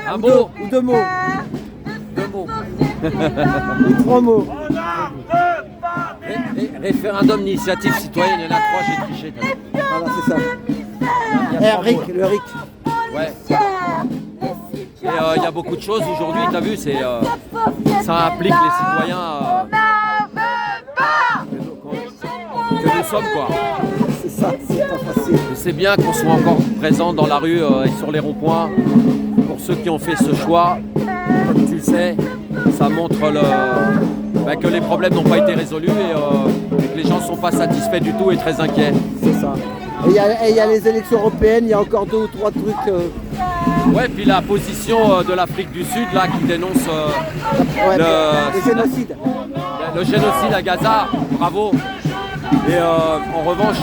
Un mot Ou deux mots. 2 mots. Ou 3 mots. Référendum d'initiative citoyenne, il y en a 3, j'ai triché. t'as vu. Voilà, c'est ça. Il y a 3 Rick, mots, là. le Rick. Ouais. Et il y a beaucoup de choses aujourd'hui, t'as vu, ça implique les citoyens que nous sommes, quoi. C'est ça, c'est pas facile. Et c'est bien qu'on soit encore présent dans la rue et sur les ronds-points. Pour ceux qui ont fait ce choix, comme tu le sais, ça montre que les problèmes n'ont pas été résolus et que les gens ne sont pas satisfaits du tout et très inquiets. C'est ça. Et il y a les élections européennes, il y a encore 2 ou 3 trucs. Ouais, puis la position de l'Afrique du Sud là qui dénonce le génocide. le génocide à Gaza, bravo. Et en revanche,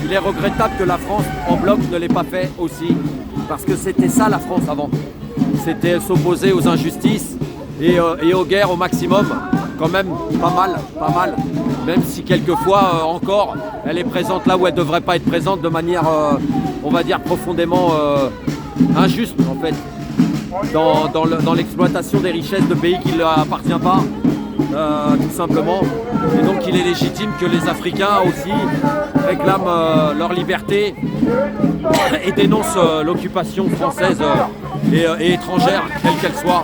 il est regrettable que la France en bloc ne l'ait pas fait aussi. Parce que c'était ça la France avant. C'était s'opposer aux injustices et aux guerres au maximum. Quand même pas mal. Même si quelquefois encore, elle est présente là où elle ne devrait pas être présente de manière, on va dire, profondément injuste en fait. Dans l'exploitation des richesses de pays qui ne leur appartient pas. Tout simplement. Et donc il est légitime que les Africains aussi réclament leur liberté et dénoncent l'occupation française et étrangère, quelle qu'elle soit,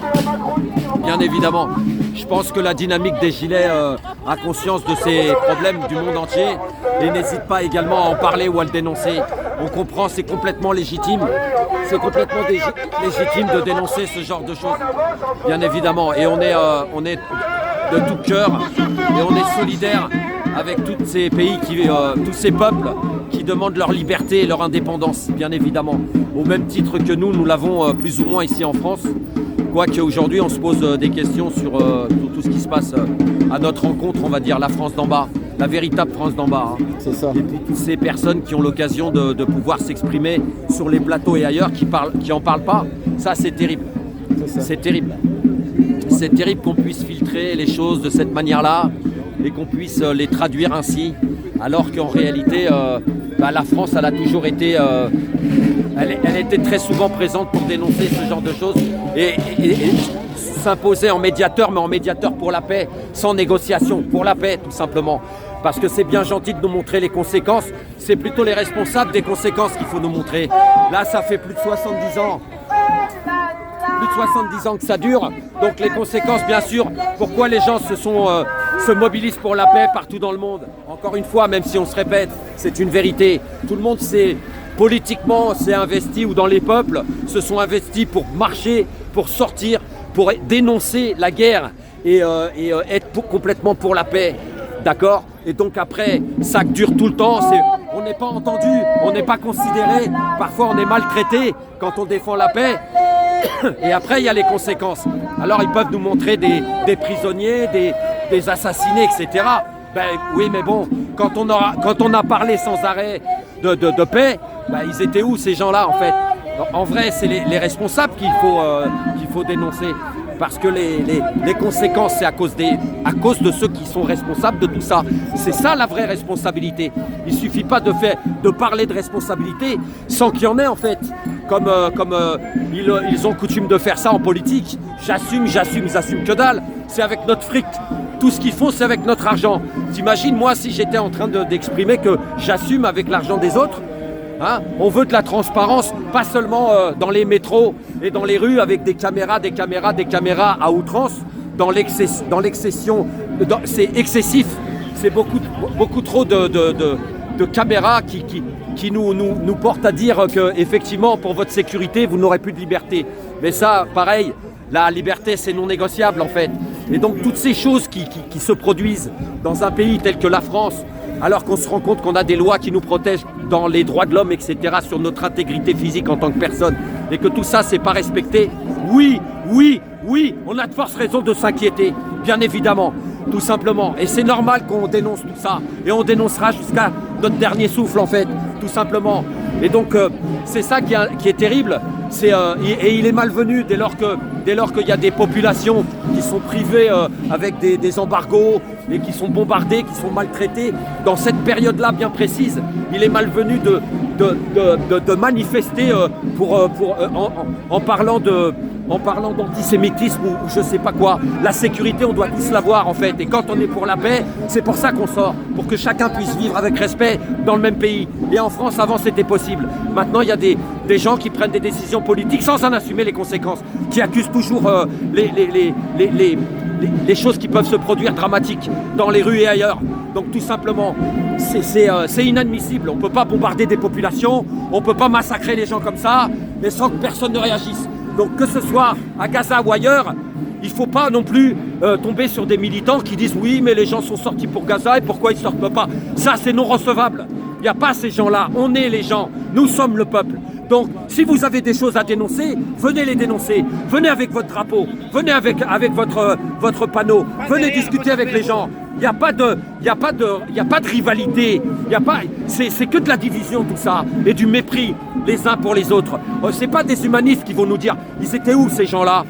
bien évidemment. Je pense que la dynamique des Gilets a conscience de ces problèmes du monde entier et n'hésite pas également à en parler ou à le dénoncer. On comprend, c'est complètement légitime. C'est complètement légitime de dénoncer ce genre de choses, bien évidemment. Et on est de tout cœur et on est solidaire avec tous ces pays, tous ces peuples qui demandent leur liberté et leur indépendance, bien évidemment. Au même titre que nous l'avons plus ou moins ici en France. Quoique aujourd'hui on se pose des questions sur tout ce qui se passe à notre rencontre, on va dire la France d'en bas, la véritable France d'en bas. Hein. C'est ça. Et puis toutes ces personnes qui ont l'occasion de pouvoir s'exprimer sur les plateaux et ailleurs, qui en parlent pas, ça c'est terrible. C'est terrible. C'est terrible qu'on puisse filtrer les choses de cette manière-là et qu'on puisse les traduire ainsi, alors qu'en réalité, la France, elle a toujours été... Elle était très souvent présente pour dénoncer ce genre de choses et s'imposer en médiateur, mais en médiateur pour la paix, sans négociation, pour la paix tout simplement. Parce que c'est bien gentil de nous montrer les conséquences, c'est plutôt les responsables des conséquences qu'il faut nous montrer. Là, ça fait plus de 70 ans. Plus de 70 ans que ça dure, donc les conséquences, bien sûr, pourquoi les gens se mobilisent pour la paix partout dans le monde. Encore une fois, même si on se répète, c'est une vérité. Tout le monde politiquement s'est investi, ou dans les peuples, se sont investis pour marcher, pour sortir, pour dénoncer la guerre et être complètement pour la paix. D'accord ? Et donc après, ça dure tout le temps, on n'est pas entendu, on n'est pas considéré, parfois on est maltraité quand on défend la paix. Et après, il y a les conséquences. Alors, ils peuvent nous montrer des prisonniers, des assassinés, etc. Ben oui, mais bon, quand on a parlé sans arrêt de paix, ils étaient où ces gens-là, en fait ? En vrai, c'est les responsables qu'il faut dénoncer. Parce que les conséquences, c'est à cause de ceux qui sont responsables de tout ça. C'est ça la vraie responsabilité. Il ne suffit pas de parler de responsabilité sans qu'il y en ait en fait. Comme ils ont coutume de faire ça en politique. J'assume, ils assument que dalle. C'est avec notre fric. Tout ce qu'ils font, c'est avec notre argent. T'imagines, moi, si j'étais en train d'exprimer que j'assume avec l'argent des autres. Hein, on veut de la transparence, pas seulement dans les métros et dans les rues avec des caméras à outrance, dans l'excession, c'est excessif, c'est beaucoup trop de caméras qui nous portent à dire que effectivement pour votre sécurité vous n'aurez plus de liberté. Mais ça, pareil, la liberté c'est non négociable en fait. Et donc toutes ces choses qui se produisent dans un pays tel que la France, alors qu'on se rend compte qu'on a des lois qui nous protègent dans les droits de l'homme, etc., sur notre intégrité physique en tant que personne, et que tout ça, c'est pas respecté, oui, on a de fortes raisons de s'inquiéter, bien évidemment, tout simplement. Et c'est normal qu'on dénonce tout ça, et on dénoncera jusqu'à notre dernier souffle, en fait, tout simplement. Et donc, c'est ça qui est terrible, et il est malvenu dès lors qu'il y a des populations qui sont privées avec des embargos et qui sont bombardées, qui sont maltraitées. Dans cette période-là bien précise, il est malvenu de manifester en parlant d'antisémitisme ou je sais pas quoi. La sécurité, on doit tous l'avoir en fait. Et quand on est pour la paix, c'est pour ça qu'on sort, pour que chacun puisse vivre avec respect dans le même pays. Et en France, avant, c'était possible. Maintenant, il y a des gens qui prennent des décisions politiques sans en assumer les conséquences, qui accusent toujours les choses qui peuvent se produire dramatiques dans les rues et ailleurs. Donc tout simplement, c'est inadmissible. On ne peut pas bombarder des populations, on ne peut pas massacrer les gens comme ça, mais sans que personne ne réagisse. Donc que ce soit à Gaza ou ailleurs, il ne faut pas non plus tomber sur des militants qui disent oui mais les gens sont sortis pour Gaza et pourquoi ils ne sortent pas. Ça c'est non recevable. Il n'y a pas ces gens-là, on est les gens, nous sommes le peuple. Donc si vous avez des choses à dénoncer, venez les dénoncer. Venez avec votre drapeau, venez avec votre panneau, venez discuter avec les gens. Il n'y a pas de rivalité, c'est que de la division tout ça et du mépris les uns pour les autres. C'est pas des humanistes qui vont nous dire ils étaient où ces gens-là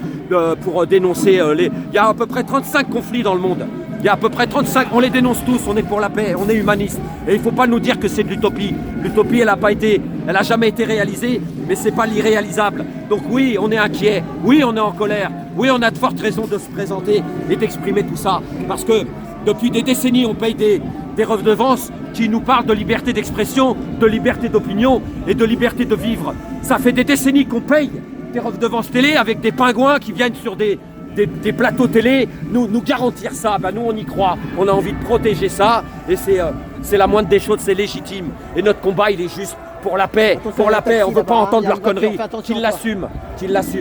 pour dénoncer il y a à peu près 35 conflits dans le monde. Il y a à peu près 35, on les dénonce tous, on est pour la paix, on est humaniste. Et il ne faut pas nous dire que c'est de l'utopie. L'utopie, elle n'a jamais été réalisée, mais ce n'est pas l'irréalisable. Donc oui, on est inquiet, oui, on est en colère, oui, on a de fortes raisons de se présenter et d'exprimer tout ça. Parce que depuis des décennies, on paye des redevances qui nous parlent de liberté d'expression, de liberté d'opinion et de liberté de vivre. Ça fait des décennies qu'on paye des redevances télé avec des pingouins qui viennent sur des plateaux télé, nous garantir ça, nous on y croit, on a envie de protéger ça et c'est la moindre des choses, c'est légitime et notre combat il est juste pour la paix, on ne veut pas entendre leurs conneries, qu'ils l'assument,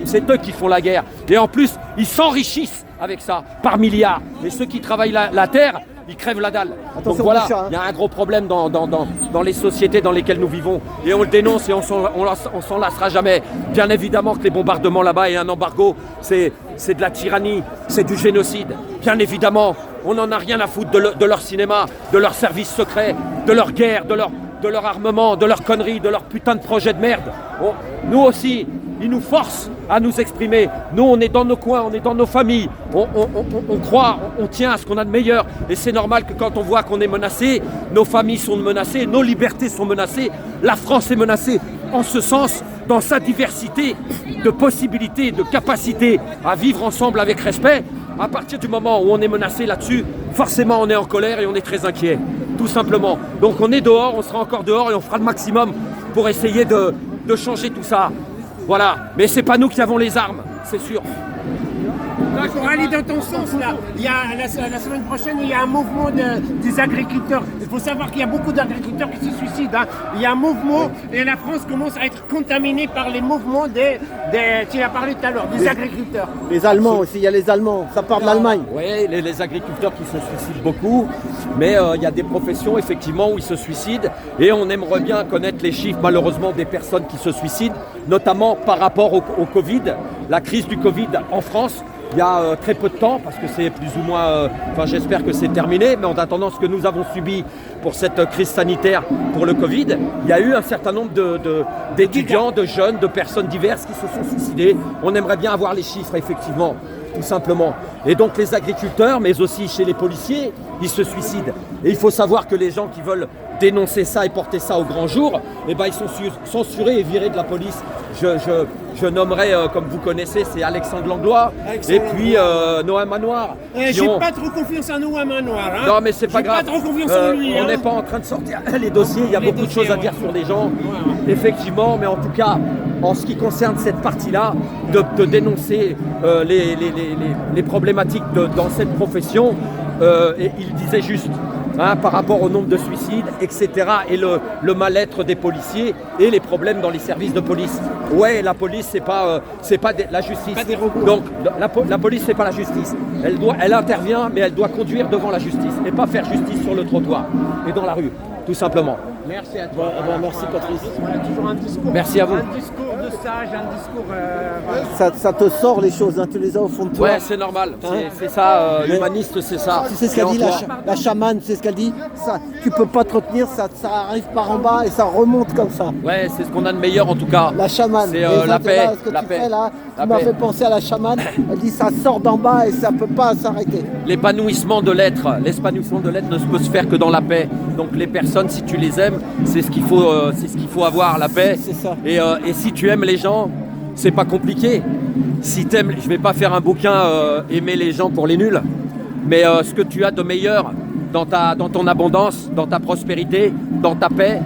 c'est eux qui font la guerre et en plus ils s'enrichissent avec ça par milliards et ceux qui travaillent la terre ils crèvent la dalle. Donc voilà, il y a un gros problème dans les sociétés dans lesquelles nous vivons et on le dénonce et on s'en lassera jamais. Bien évidemment que les bombardements là-bas et un embargo, c'est de la tyrannie, c'est du génocide. Bien évidemment, on n'en a rien à foutre de leur cinéma, de leurs services secrets, de leur guerre, de leur armement, de leurs conneries, de leur putain de projet de merde. Nous aussi, ils nous forcent à nous exprimer. Nous, on est dans nos coins, on est dans nos familles. On croit, on tient à ce qu'on a de meilleur. Et c'est normal que quand on voit qu'on est menacé, nos familles sont menacées, nos libertés sont menacées, la France est menacée. En ce sens, dans sa diversité de possibilités, de capacités à vivre ensemble avec respect, à partir du moment où on est menacé là-dessus, forcément on est en colère et on est très inquiet. Tout simplement. Donc on est dehors, on sera encore dehors et on fera le maximum pour essayer de changer tout ça. Voilà, mais c'est pas nous qui avons les armes, c'est sûr. Pour aller dans ton sens, là, il y a, la semaine prochaine, il y a un mouvement des agriculteurs. Il faut savoir qu'il y a beaucoup d'agriculteurs qui se suicident. Hein. Il y a un mouvement et la France commence à être contaminée par les mouvements tu as parlé tout à l'heure, des agriculteurs. Les Allemands aussi, il y a les Allemands, ça part de l'Allemagne. Oui, les agriculteurs qui se suicident beaucoup, mais il y a des professions effectivement où ils se suicident et on aimerait bien connaître les chiffres malheureusement des personnes qui se suicident, notamment par rapport au Covid, la crise du Covid en France. Il y a très peu de temps, parce que c'est plus ou moins, j'espère que c'est terminé, mais en attendant ce que nous avons subi pour cette crise sanitaire pour le Covid, il y a eu un certain nombre d'étudiants, de jeunes, de personnes diverses qui se sont suicidés. On aimerait bien avoir les chiffres, effectivement, tout simplement. Et donc les agriculteurs, mais aussi chez les policiers, ils se suicident. Et il faut savoir que les gens qui veulent dénoncer ça et porter ça au grand jour, eh ben, ils sont censurés et virés de la police. Je nommerai, comme vous connaissez, c'est Alexandre Langlois et puis Noam Manoir. J'ai pas trop confiance en Noam Manoir. Hein. Non, mais c'est pas grave. J'ai pas trop confiance en lui. On n'est pas en train de sortir les dossiers. Il y a beaucoup de choses à dire sur les gens, effectivement. Mais en tout cas, en ce qui concerne cette partie-là, de dénoncer les problématiques dans cette profession, et il disait juste. Par rapport au nombre de suicides, etc. et le mal-être des policiers et les problèmes dans les services de police. Ouais, la police, c'est pas la justice. Pas des robots. Donc la police, c'est pas la justice. Elle intervient, mais elle doit conduire devant la justice et pas faire justice sur le trottoir et dans la rue, tout simplement. Merci à toi. Merci Patrice. Voilà, toujours un discours. Merci à vous. Un discours de sage, un discours. Ça te sort les choses, hein, tu les as au fond de toi. Ouais, c'est normal. C'est ça, humaniste, c'est ça. Tu sais ce qu'elle dit, la chamane, tu sais ce qu'elle dit ça, tu peux pas te retenir, ça arrive par en bas et ça remonte comme ça. Ouais, c'est ce qu'on a de meilleur en tout cas. La chamane, c'est la paix. Là, ce que tu fais là, tu m'as fait penser à la chamane. Elle dit ça sort d'en bas et ça peut pas s'arrêter. L'épanouissement de l'être ne peut se faire que dans la paix. Donc les personnes, si tu les aimes, c'est ce qu'il faut avoir, la paix. C'est ça. Et si tu aimes les gens, c'est pas compliqué. Si t'aimes, je vais pas faire un bouquin aimer les gens pour les nuls, mais ce que tu as de meilleur dans ton abondance, dans ta prospérité, dans ta paix,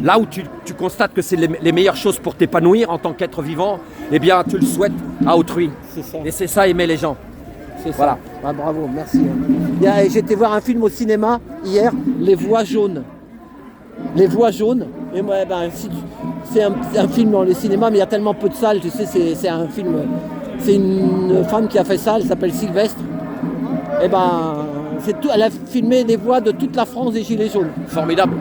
là où tu constates que c'est les meilleures choses pour t'épanouir en tant qu'être vivant, eh bien tu le souhaites à autrui. C'est ça. Et c'est ça, aimer les gens. C'est voilà. Ça. Ah, bravo, merci. J'étais voir un film au cinéma hier, Les Voix jaunes. Les Voix jaunes. Et moi, c'est un film dans les cinémas, mais il y a tellement peu de salles, tu sais, c'est un film. C'est une femme qui a fait ça, elle s'appelle Sylvestre. Et elle a filmé les voix de toute la France des Gilets jaunes. Formidable.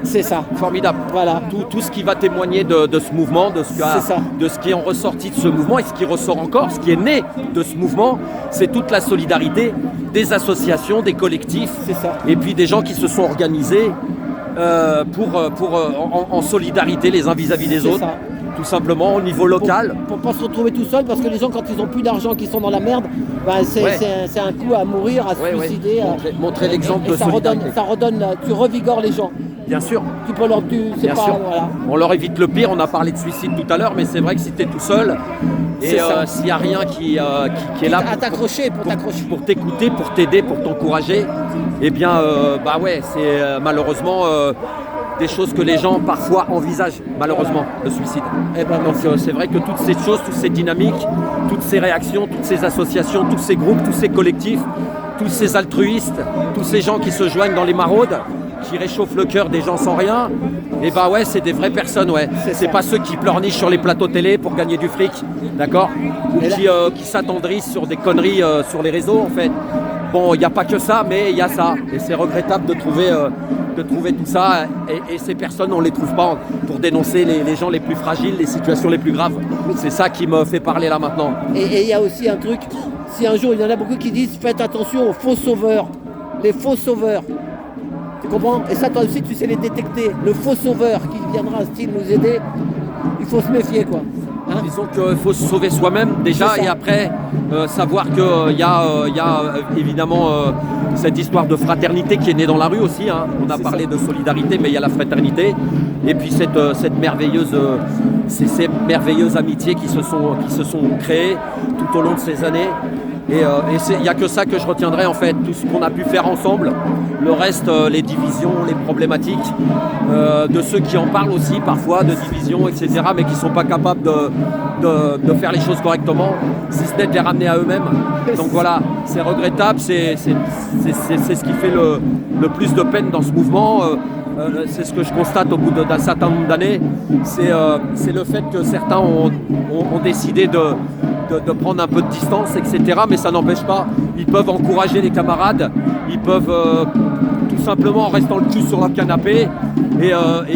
C'est ça. Formidable. Voilà. Tout ce qui va témoigner de ce mouvement, de ce qui est en ressorti de ce mouvement et ce qui ressort encore, ce qui est né de ce mouvement, c'est toute la solidarité des associations, des collectifs, c'est ça. Et puis des gens qui se sont organisés en solidarité les uns vis-à-vis des autres. Ça. Tout simplement au niveau local. Pour pas se retrouver tout seul, parce que les gens quand ils ont plus d'argent, qu'ils sont dans la merde, c'est un coup à mourir, à se suicider. Montrer l'exemple de ça solidarité. redonne, tu revigores les gens. Bien sûr. Tu peux leur dire, Bien sûr. Voilà. On leur évite le pire, on a parlé de suicide tout à l'heure, mais c'est vrai que si tu es tout seul, et s'il n'y a rien qui est là pour t'écouter, pour t'aider, pour t'encourager, eh bien, c'est malheureusement des choses que les gens parfois envisagent, malheureusement, le suicide. Donc c'est vrai que toutes ces choses, toutes ces dynamiques, toutes ces réactions, toutes ces associations, tous ces groupes, tous ces collectifs, tous ces altruistes, tous ces gens qui se joignent dans les maraudes, qui réchauffent le cœur des gens sans rien, et c'est des vraies personnes, C'est pas ceux qui pleurnichent sur les plateaux télé pour gagner du fric, d'accord ? Ou qui s'attendrissent sur des conneries sur les réseaux, en fait. Bon, il n'y a pas que ça, mais il y a ça. Et c'est regrettable de trouver tout ça. Et ces personnes, on ne les trouve pas pour dénoncer les gens les plus fragiles, les situations les plus graves. C'est ça qui me fait parler là maintenant. Et il y a aussi un truc, si un jour, il y en a beaucoup qui disent, faites attention aux faux sauveurs. Les faux sauveurs. Tu comprends ? Et ça, toi aussi, tu sais les détecter. Le faux sauveur qui viendra nous aider, il faut se méfier, quoi. Hein ? Disons qu'il faut se sauver soi-même déjà, et après savoir qu'il y a évidemment cette histoire de fraternité qui est née dans la rue aussi. Hein. On a parlé de solidarité, mais il y a la fraternité. Et puis ces merveilleuses amitiés qui se sont créées tout au long de ces années. Et il n'y a que ça que je retiendrai en fait, tout ce qu'on a pu faire ensemble. Le reste, les divisions, les problématiques, de ceux qui en parlent aussi parfois, de divisions, etc., mais qui ne sont pas capables de faire les choses correctement, si ce n'est de les ramener à eux-mêmes. Donc voilà, c'est regrettable, c'est ce qui fait le plus de peine dans ce mouvement. C'est ce que je constate au bout d'un certain nombre d'années, c'est le fait que certains ont décidé de prendre un peu de distance, etc. Mais ça n'empêche pas, ils peuvent encourager les camarades, ils peuvent tout simplement en restant le cul sur leur canapé et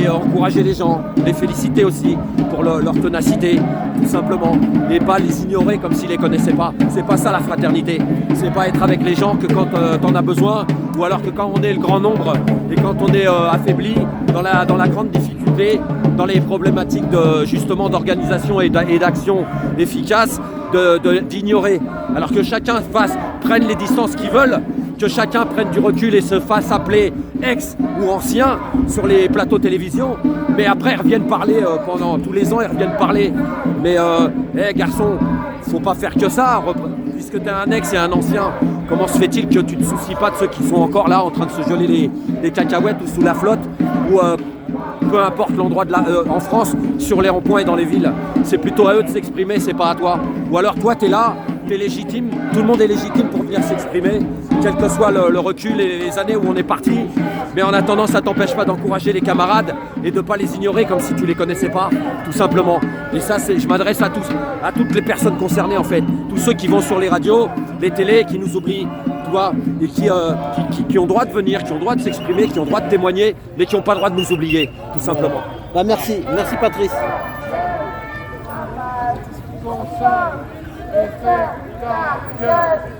encourager les gens, les féliciter aussi pour leur ténacité, tout simplement, et pas les ignorer comme s'ils les connaissaient pas. C'est pas ça la fraternité, c'est pas être avec les gens que quand t'en as besoin, ou alors que quand on est le grand nombre et quand on est affaibli dans la grande difficulté, dans les problématiques justement d'organisation et d'action efficace, d'ignorer. Alors que chacun prenne les distances qu'ils veulent, que chacun prenne du recul et se fasse appeler ex ou ancien sur les plateaux télévision, mais après ils reviennent parler pendant tous les ans, ils reviennent parler. Mais garçon, faut pas faire que ça, puisque tu es un ex et un ancien. Comment se fait-il que tu ne te soucies pas de ceux qui sont encore là en train de se geler les cacahuètes ou sous la flotte, ou peu importe l'endroit en France, sur les ronds-points et dans les villes. C'est plutôt à eux de s'exprimer, c'est pas à toi. Ou alors toi t'es là, t'es légitime, tout le monde est légitime pour venir s'exprimer, quel que soit le recul et les années où on est parti. Mais en attendant, ça t'empêche pas d'encourager les camarades et de pas les ignorer comme si tu les connaissais pas, tout simplement. Et ça, je m'adresse à toutes les personnes concernées en fait, tous ceux qui vont sur les radios, les télés, qui nous oublient, et qui ont droit de venir, qui ont droit de s'exprimer, qui ont droit de témoigner, mais qui n'ont pas le droit de nous oublier, tout simplement. Merci Patrice. c'est ta gueule.